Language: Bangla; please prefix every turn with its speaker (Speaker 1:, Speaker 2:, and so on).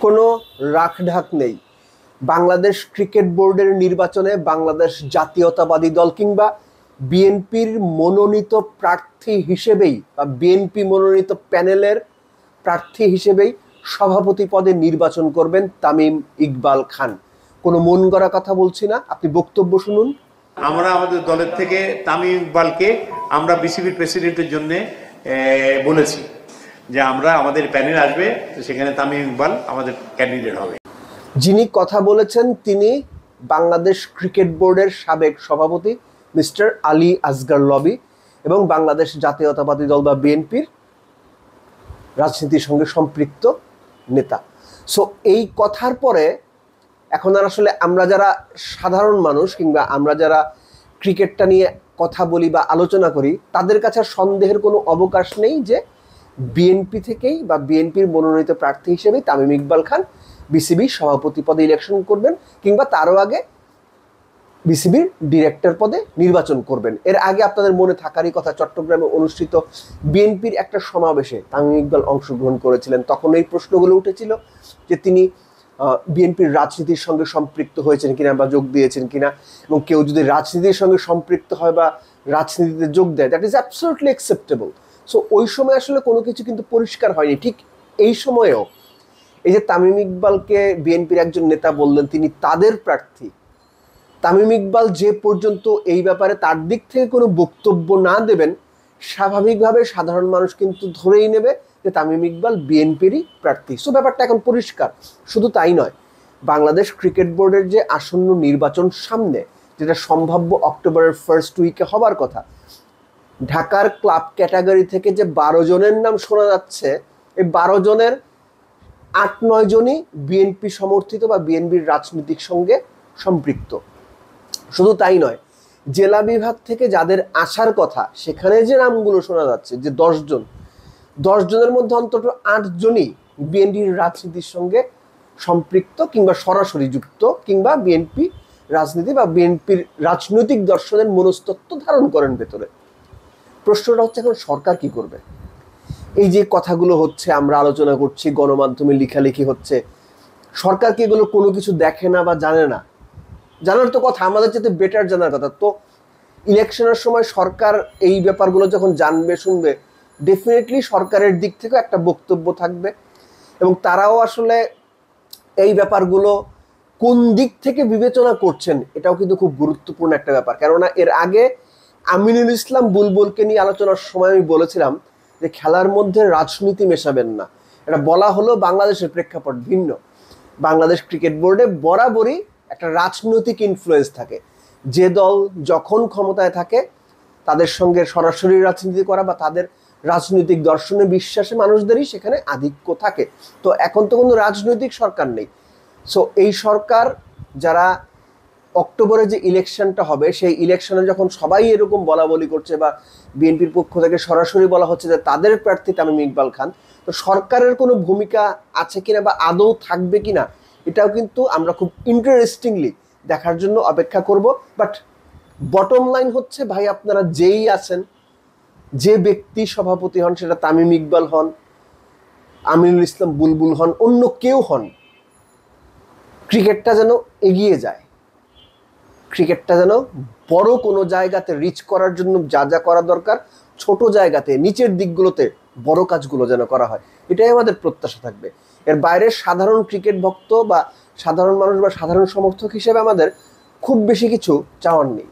Speaker 1: কোনো রাখঢাক নেই। বাংলাদেশ ক্রিকেট বোর্ডের নির্বাচনে বাংলাদেশ জাতীয়তাবাদী দল কিংবা বিএনপির মনোনীত প্রার্থী হিসেবেই বা বিএনপি মনোনীত প্যানেলের প্রার্থী হিসেবেই সভাপতি পদে নির্বাচন করবেন তামিম ইকবাল খান। কোনো মন গড়া কথা বলছি না, আপনি বক্তব্য শুনুন।
Speaker 2: আমরা আমাদের দলের থেকে তামিম ইকবালকে আমরা বিসিবির প্রেসিডেন্টের জন্য বলেছি যে আমরা আমাদের প্যানেল আসবে, তো সেখানে তামিম ইকবাল আমাদের ক্যান্ডিডেট হবে।
Speaker 1: যিনি কথা বলেছেন তিনি বাংলাদেশ ক্রিকেট বোর্ডের সাবেক সভাপতি মিস্টার আলী আসগর লবি এবং বাংলাদেশ জাতীয়তাবাদী দল বা বিএনপির রাজনীতির সঙ্গে সম্পৃক্ত নেতা। সো এই কথার পরে এখন আর আসলে আমরা যারা সাধারণ মানুষ কিংবা আমরা যারা ক্রিকেটটা নিয়ে কথা বলি বা আলোচনা করি তাদের কাছে সন্দেহের কোনো অবকাশ নেই যে বিএনপি থেকেই বা বিএনপির মনোনীত প্রার্থী হিসেবে তামিম ইকবাল খান বিসিবি সভাপতি পদে ইলেকশন করবেন কিংবা তারও আগে বিসিবির ডিরেক্টর পদে নির্বাচন করবেন। এর আগে আপনাদের মনে থাকারই কথা, চট্টগ্রামে অনুষ্ঠিত বিএনপির একটা সমাবেশে তামিম ইকবাল অংশগ্রহণ করেছিলেন। তখন এই প্রশ্নগুলো উঠেছিল যে তিনি বিএনপির রাজনীতির সঙ্গে সম্পৃক্ত হয়েছেন কিনা বা যোগ দিয়েছেন কিনা, এবং কেউ যদি রাজনীতির সঙ্গে সম্পৃক্ত হয় বা রাজনীতিতে যোগ দেয় that is absolutely acceptable. So ওই সময় আসলে কোনো কিছু কিন্তু পরিষ্কার হয়নি। ঠিক এই সময়েও এই যে তামিম ইকবালকে বিএনপির একজন নেতা বললেন তিনি তাদের প্রার্থী, তামিম ইকবাল যে পর্যন্ত এই ব্যাপারে তার দিক থেকে কোনো বক্তব্য না দেবেন স্বাভাবিকভাবে সাধারণ মানুষ কিন্তু ধরেই নেবে যে তামিম ইকবাল বিএনপিরই প্রার্থী। সো ব্যাপারটা এখন পরিষ্কার। শুধু তাই নয়, বাংলাদেশ ক্রিকেট বোর্ডের যে আসন্ন নির্বাচন সামনে, যেটা সম্ভাব্য অক্টোবরের ফার্স্ট উইকে হবার কথা, ঢাকার ক্লাব ক্যাটাগরি থেকে যে 12 জনের নাম শোনা যাচ্ছে, এই 12 জনের 8-9 জনই বিএনপি সমর্থিত বা বিএনপির রাজনীতির সঙ্গে সম্পৃক্ত। শুধু তাই নয়, জেলা বিভাগ থেকে যাদের আসার কথা সেখানে যে নামগুলো শোনা যাচ্ছে যে 10 জনের মধ্যে অন্তত 8 জনই বিএনপির রাজনীতির সঙ্গে সম্পৃক্ত কিংবা সরাসরি যুক্ত কিংবা বিএনপি রাজনীতি বা বিএনপির রাজনৈতিক দর্শনের মনস্তত্ত্ব ধারণ করেন ভেতরে। প্রশ্নটা হচ্ছে এখন সরকার কি করবে? এই যে কথাগুলো হচ্ছে, আমরা আলোচনা করছি, গণমাধ্যমে লেখালেখি হচ্ছে, সরকার কি এগুলো কোনো কিছু দেখে না বা জানে না? জানার তো কথা, আমাদের চেয়ে বেটার জানার কথা। তো ইলেকশনের সময় সরকার এই ব্যাপারগুলো যখন জানবে শুনবে, ডেফিনেটলি সরকারের দিক থেকেও একটা বক্তব্য থাকবে এবং তারাও আসলে এই ব্যাপারগুলো কোন দিক থেকে বিবেচনা করছেন এটাও কিন্তু খুব গুরুত্বপূর্ণ একটা ব্যাপার। কেননা এর আগে আমিনুল ইসলাম বুলবুলকে নিয়ে আলোচনার সময় আমি বলেছিলাম যে খেলার মধ্যে রাজনীতি মেশাবেন না। এটা বলা হলো, বাংলাদেশের প্রেক্ষাপট ভিন্ন। বাংলাদেশ ক্রিকেট বোর্ডে বরাবরই একটা রাজনৈতিক ইনফ্লুয়েন্স থাকে। যে দল যখন ক্ষমতায় থাকে তাদের সঙ্গে সরাসরি রাজনীতি করা বা তাদের রাজনৈতিক দর্শনে বিশ্বাসে মানুষদেরই সেখানে আধিক্য থাকে। তো এখন তো কোনো রাজনৈতিক সরকার নেই। সো এই সরকার যারা অক্টোবরে যে ইলেকশনটা হবে সেই ইলেকশনে যখন সবাই এরকম বলা বলি করছে বা বিএনপির পক্ষ থেকে সরাসরি বলা হচ্ছে যে তাদের প্রার্থী তামিম ইকবাল খান, তো সরকারের কোনো ভূমিকা আছে কিনা বা আদৌ থাকবে কিনা এটাও কিন্তু আমরা খুব ইন্টারেস্টিংলি দেখার জন্য অপেক্ষা করব। বাট বটম লাইন হচ্ছে, ভাই আপনারা যেই আছেন, যে ব্যক্তি সভাপতি হন, সেটা তামিম ইকবাল হন, আমিনুল ইসলাম বুলবুল হন, অন্য কেউ হন, ক্রিকেটটা যেন এগিয়ে যায়, ক্রিকেটটা যেন বড় কোনো জায়গাতে রিচ করার জন্য যা যা করা দরকার ছোট জায়গাতে নিচের দিকগুলোতে বড় কাজগুলো যেন করা হয়, এটাই আমাদের প্রত্যাশা থাকবে। এর বাইরে সাধারণ ক্রিকেট ভক্ত বা সাধারণ মানুষ বা সাধারণ সমর্থক হিসেবে আমাদের খুব বেশি কিছু চাওয়ার নেই।